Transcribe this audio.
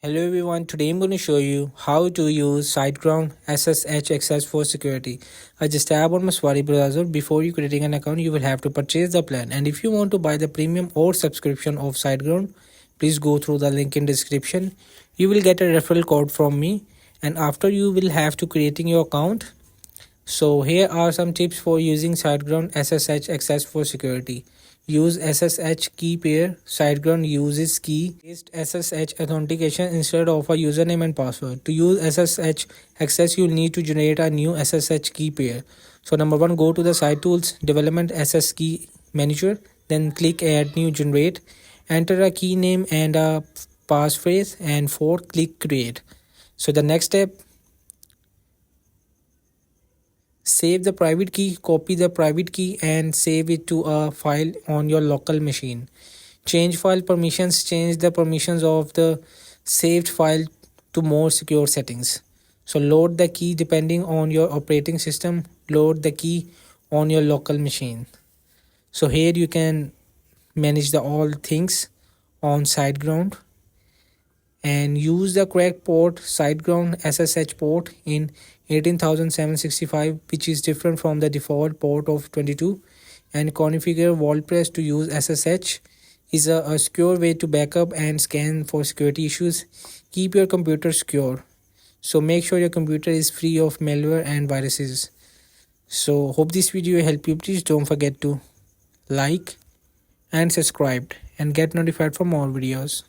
Hello everyone, today I'm going to show you how to use siteground SSH access for security. I just tab on my Safari browser. Before you creating an account, you will have to purchase the plan. And if you want to buy the premium or subscription of siteground, please go through the link in description. You will get a referral code from me, and after you will have to creating your account. So here are some tips for using SiteGround SSH access for security. Use SSH key pair. SiteGround uses key-based SSH authentication instead of a username and password. To use SSH access, you'll need to generate a new SSH key pair. So number one, go to the Site Tools, Development SS Key Manager. Then click Add New Generate. Enter a key name and a passphrase. And fourth, click Create. So the next step, save the private key, copy the private key and save it to a file on your local machine. Change file permissions, change the permissions of the saved file to more secure settings. So load the key depending on your operating system, load the key on your local machine. So here you can manage the all things on SiteGround. And use the correct port SiteGround SSH port in 18765, which is different from the default port of 22, and configure WordPress to use SSH is a secure way to backup and scan for security issues. Keep your computer secure, so make sure your computer is free of malware and viruses. So hope this video helped you. Please don't forget to like and subscribe and get notified for more videos.